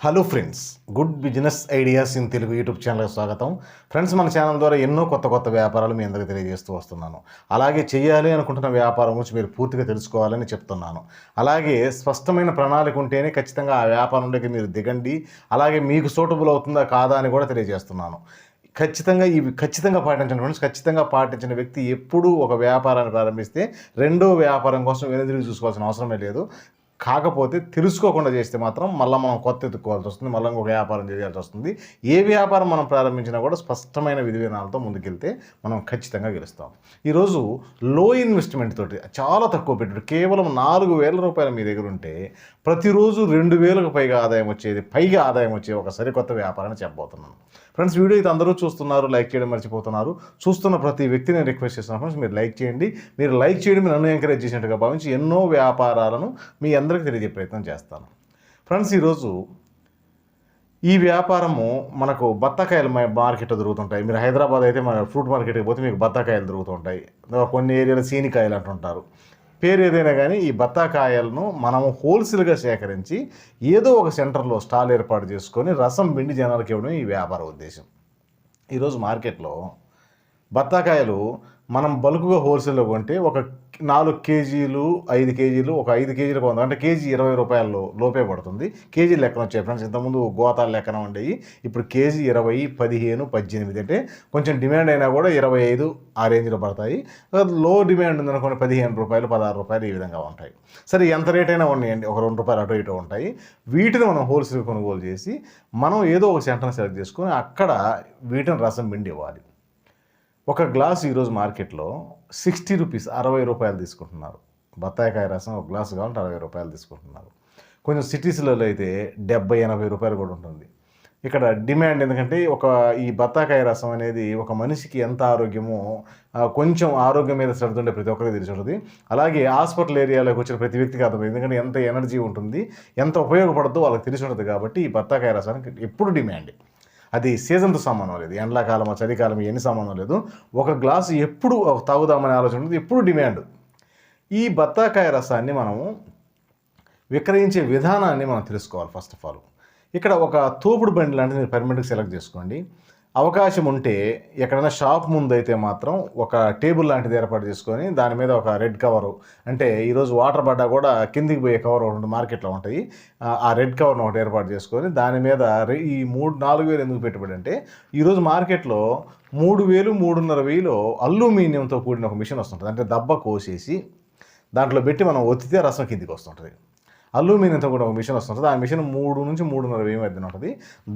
Hello friends, good business ideas in Telugu YouTube ఛానల్కి స్వాగతం. Friends, మన ఛానల్ ద్వారా ఎన్నో కొత్త వ్యాపారాలు మీ అందరికీ తెలియజేస్తూ వస్తున్నాను. అలాగే చేయాలి అనుకుంటున్న వ్యాపారం గురించి మీరు పూర్తిగా తెలుసుకోవాలని చెప్తున్నాను. అలాగే స్పష్టమైన ప్రణాళిక ఉంటేనే ఖచ్చితంగా ఆ వ్యాపారంలోకి మీరు దిగండి. అలాగే మీకు సూటబుల్ అవుతుందా కాదా అని కూడా తెలియజేస్తున్నాను. ఖచ్చితంగా పాటించండి ఫ్రెండ్స్. ఖచ్చితంగా పాటించిన వ్యక్తి ఎప్పుడూ ఒక వ్యాపారాన్ని ప్రారంభిస్తే రెండో వ్యాపారం కోసం వెనుదిరిగి చూసుకోవాల్సిన అవసరమే లేదు. కాకపోతే తెలుసుకోకుండా చేస్తే మాత్రం మళ్ళీ మనం కొత్త ఎత్తుక్కోవాల్సి వస్తుంది, మళ్ళీ ఇంకొక వ్యాపారం చేయాల్సి వస్తుంది. ఏ వ్యాపారం మనం ప్రారంభించినా కూడా స్పష్టమైన విధి విధానాలతో ముందుకెళ్తే మనం ఖచ్చితంగా గెలుస్తాం. ఈరోజు లో ఇన్వెస్ట్మెంట్ తోటి చాలా తక్కువ పెట్టుబడి, కేవలం 4,000 రూపాయలు మీ దగ్గర ఉంటే ప్రతిరోజు 2,000కు పైగా ఆదాయం వచ్చే ఒక సరికొత్త వ్యాపారాన్ని చెప్పబోతున్నాను. ఫ్రెండ్స్, వీడియో అయితే అందరూ చూస్తున్నారు, లైక్ చేయడం మర్చిపోతున్నారు. చూస్తున్న ప్రతి వ్యక్తిని నేను రిక్వెస్ట్ చేస్తున్నాను ఫ్రెండ్స్, మీరు లైక్ చేయండి. మీరు లైక్ చేయడం నన్ను ఎంకరేజ్ చేసినట్టుగా భావించి ఎన్నో వ్యాపారాలను మీ అందరికీ తెలియజే ప్రయత్నం చేస్తాను. ఫ్రెండ్స్, ఈరోజు ఈ వ్యాపారము మనకు బత్తాకాయలు మార్కెట్లో దొరుకుతుంటాయి. మీరు హైదరాబాద్ అయితే మన ఫ్రూట్ మార్కెట్కి పోతే మీకు బత్తాకాయలు దొరుకుతుంటాయి. కొన్ని ఏరియాలో సీనికాయలు అంటుంటారు. పేరు ఏదైనా కానీ ఈ బత్తాకాయలను మనము హోల్సేల్గా సేకరించి ఏదో ఒక సెంటర్లో స్టాల్ ఏర్పాటు చేసుకొని రసం పిండి జనాలకు ఇవ్వడం ఈ వ్యాపార ఉద్దేశం. ఈరోజు మార్కెట్లో బత్తాకాయలు మనం బల్క్గా హోల్సేల్లో కొంటే ఒక 4 కేజీలు 5 కేజీలు ఒక 5 కేజీలు కొందాం అంటే కేజీ 20 రూపాయలు లోపే పడుతుంది. కేజీ లెక్కన వచ్చాయి ఫ్రెండ్స్. ఇంతకుముందు గోతాల లెక్కన ఉండేవి, ఇప్పుడు కేజీ 20, 15, 18 అంటే కొంచెం డిమాండ్ అయినా కూడా 25 ఆ రేంజ్లో పడతాయి. లో డిమాండ్ ఉందనుకోండి 15 రూపాయలు 16 రూపాయలు ఈ విధంగా ఉంటాయి. సరే, ఎంత రేట్ అయినా ఉన్నాయండి, ఒక 2 రూపాయలు అటు ఇటు ఉంటాయి. వీటిని మనం హోల్సేల్ కొనుగోలు చేసి మనం ఏదో ఒక సెంటర్ని సెలెక్ట్ చేసుకొని అక్కడ వీటిని రసం పిండి ఇవ్వాలి. ఒక గ్లాసు ఈరోజు మార్కెట్లో 60 రూపీస్, 60 రూపాయలు తీసుకుంటున్నారు. బత్తాయికాయ రసం ఒక గ్లాసు కావాలంటే 60 రూపాయలు తీసుకుంటున్నారు. కొంచెం సిటీస్లలో అయితే 70-80 రూపాయలు కూడా ఉంటుంది. ఇక్కడ డిమాండ్ ఎందుకంటే ఈ బత్తాకాయ రసం అనేది ఒక మనిషికి ఎంత ఆరోగ్యమో, కొంచెం ఆరోగ్యం మీద శ్రద్ధ ఉండే ప్రతి ఒక్కరికి తెలిసి ఉంటుంది. అలాగే హాస్పిటల్ ఏరియాలోకి వచ్చిన ప్రతి వ్యక్తికి అర్థమైంది, ఎందుకంటే ఎంత ఎనర్జీ ఉంటుంది, ఎంత ఉపయోగపడుతుందో వాళ్ళకి తెలిసి ఉంటుంది. కాబట్టి ఈ బత్తాకాయ రసానికి ఎప్పుడు డిమాండ్. అది సీజన్తో సంబంధం లేదు, ఎండాకాలం చలికాలం ఎన్ని సంబంధం లేదు. ఒక గ్లాసు ఎప్పుడు తాగుదామనే ఆలోచన ఉంటుంది, ఎప్పుడు డిమాండ్. ఈ బత్తాకాయ రసాన్ని మనము విక్రయించే విధానాన్ని మనం తెలుసుకోవాలి. ఫస్ట్ ఆఫ్ ఆల్ ఇక్కడ ఒక తోపుడు బండి లాంటిది మీరు పర్మనెంట్గా సెలెక్ట్ చేసుకోండి. అవకాశం ఉంటే ఎక్కడైనా షాప్ ముందు అయితే మాత్రం ఒక టేబుల్ లాంటిది ఏర్పాటు చేసుకొని దాని మీద ఒక రెడ్ కవరు, అంటే ఈరోజు వాటర్ పడ్డా కూడా కిందికి పోయే కవర్ ఒకటి మార్కెట్లో ఉంటాయి, ఆ రెడ్ కవర్ను ఒకటి ఏర్పాటు చేసుకొని దాని మీద ఈ 4,000 ఎందుకు పెట్టుబడి అంటే ఈరోజు మార్కెట్లో 3,000, 3,500 అల్యూమినియంతో కూడిన ఒక మిషన్ వస్తుంటుంది. అంటే దెబ్బ కోసేసి దాంట్లో పెట్టి మనం ఒత్తితే రసం కిందికి వస్తుంటుంది. అల్యూమినియంతో కూడా ఒక మిషన్ వస్తుంటుంది. ఆ మిషన్ 3 నుంచి 3,500 మధ్యన ఉంటుంది.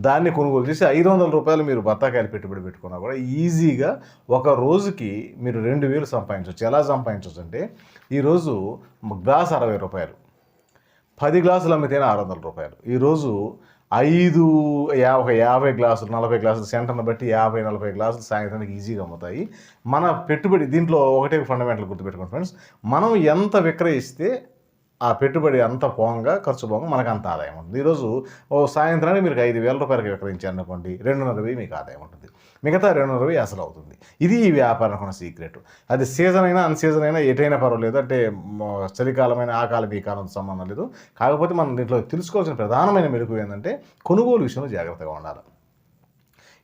దాన్ని కొనుగోలు చేసి 500 రూపాయలు మీరు బత్తాకాయలు పెట్టుబడి పెట్టుకున్నా కూడా ఈజీగా ఒక రోజుకి మీరు 2,000 సంపాదించవచ్చు. ఎలా సంపాదించవచ్చు అంటే ఈరోజు గ్లాస్ 60 రూపాయలు, 10 గ్లాసులు అమ్మితేనే 600 రూపాయలు. ఈరోజు 50 గ్లాసులు 40 గ్లాసులు సెంటర్ని బట్టి 50-40 గ్లాసులు సాయంత్రానికి ఈజీగా అమ్ముతాయి. మన పెట్టుబడి దీంట్లో ఒకటే ఫండమెంటల్ గుర్తుపెట్టుకోండి ఫ్రెండ్స్, మనం ఎంత విక్రయిస్తే ఆ పెట్టుబడి అంత పోంగా ఖర్చు పోగా మనకు అంత ఆదాయం ఉంటుంది. ఈరోజు సాయంత్రానికి మీరు 5,000 రూపాయలకి విక్రయించారనుకోండి, 2,500 మీకు ఆదాయం ఉంటుంది. మిగతా 2,500 అసలు అవుతుంది. ఇది ఈ వ్యాపారం ఉన్న సీక్రెట్. అది సీజన్ అయినా అన్సీజన్ అయినా ఎటైనా పర్వాలేదు, అంటే చలికాలమైన ఆ కాలం ఈ కాలంతో సంబంధం లేదు. కాకపోతే మనం దీంట్లో తెలుసుకోవాల్సిన ప్రధానమైన మెళుకు ఏంటంటే కొనుగోలు విషయంలో జాగ్రత్తగా ఉండాలి.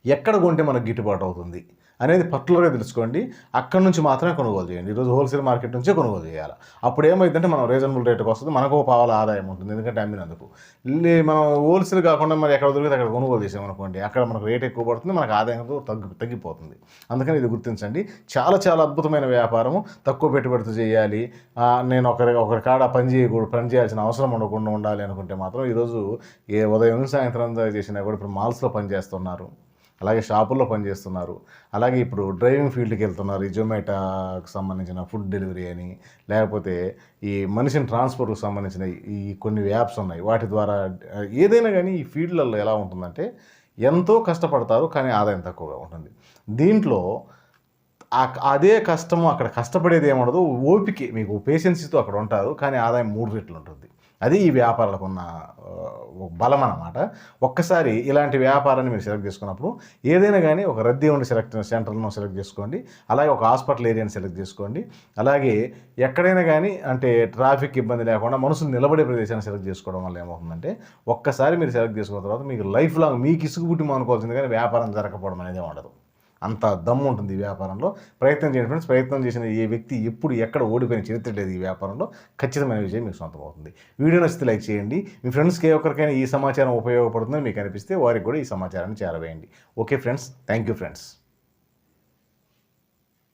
ఎక్కడ కొంటే మనకు గిట్టుబాటు అవుతుంది అనేది పర్టికులర్గా తెలుసుకోండి. అక్కడి నుంచి మాత్రమే కొనుగోలు చేయండి. ఈరోజు హోల్సేల్ మార్కెట్ నుంచే కొనుగోలు చేయాలి. అప్పుడు ఏమైందంటే మనం రీజనబుల్ రేటుకి వస్తుంది, మనకు పావుల ఆదాయం ఉంటుంది, ఎందుకంటే అమ్మినందుకు. మనం హోల్సేల్ కాకుండా మరి ఎక్కడ దొరికితే అక్కడ కొనుగోలు చేసామనుకోండి, అక్కడ మనకు రేట్ ఎక్కువ పడుతుంది, మనకు ఆదాయం తగ్గిపోతుంది. అందుకని ఇది గుర్తించండి. చాలా అద్భుతమైన వ్యాపారము, తక్కువ పెట్టుబడితో చేయాలి. నేను ఒకరి కాడ పని చేయాల్సిన అవసరం ఉండకుండా ఉండాలి అనుకుంటే మాత్రం ఈరోజు ఉదయం సాయంత్రం చేసినా కూడా ఇప్పుడు మాల్స్లో పనిచేస్తున్నారు, అలాగే షాపుల్లో పనిచేస్తున్నారు, అలాగే ఇప్పుడు డ్రైవింగ్ ఫీల్డ్కి వెళ్తున్నారు. ఈ జొమాటోకి సంబంధించిన ఫుడ్ డెలివరీ అని, లేకపోతే ఈ మనిషిని ట్రాన్స్పోర్ట్కి సంబంధించిన ఈ కొన్ని యాప్స్ ఉన్నాయి. వాటి ద్వారా ఏదైనా కానీ ఈ ఫీల్డ్లలో ఎలా ఉంటుందంటే ఎంతో కష్టపడతారు, కానీ ఆదాయం తక్కువగా ఉంటుంది. దీంట్లో అదే కష్టము, అక్కడ కష్టపడేది ఏముండదు, ఓపిక మీకు పేషెన్సీతో అక్కడ ఉంటారు, కానీ ఆదాయం 3 రెట్లు ఉంటుంది. అది ఈ వ్యాపారాలకు ఉన్న బలం అన్నమాట. ఒక్కసారి ఇలాంటి వ్యాపారాన్ని మీరు సెలెక్ట్ చేసుకున్నప్పుడు ఏదైనా కానీ ఒక రద్దీ ఉండి సెంటర్ను సెలెక్ట్ చేసుకోండి. అలాగే ఒక హాస్పిటల్ ఏరియాని సెలెక్ట్ చేసుకోండి. అలాగే ఎక్కడైనా కానీ అంటే ట్రాఫిక్ ఇబ్బంది లేకుండా మనుషులు నిలబడే ప్రదేశాన్ని సెలెక్ట్ చేసుకోవడం వల్ల ఏమవుతుందంటే ఒక్కసారి మీరు సెలెక్ట్ చేసుకున్న తర్వాత మీకు లైఫ్ లాంగ్ మీకు ఇసుగుబుట్టి అనుకోవాల్సింది కానీ వ్యాపారం జరగకపోవడం అనేది ఉండదు. అంత దమ్ము ఉంటుంది ఈ వ్యాపారంలో. ప్రయత్నం చేయండి ఫ్రెండ్స్. ప్రయత్నం చేసిన ఏ వ్యక్తి ఎప్పుడు ఎక్కడ ఓడిపోయిన చరిత్ర లేదు ఈ వ్యాపారంలో. ఖచ్చితమైన విజయం మీకు సొంతం అవుతుంది. వీడియో నచ్చితే లైక్ చేయండి. మీ ఫ్రెండ్స్కి ఏ ఒక్కరికైనా ఈ సమాచారం ఉపయోగపడుతుందని మీకు అనిపిస్తే వారికి కూడా ఈ సమాచారాన్ని చేరవేయండి. Okay friends, thank you friends.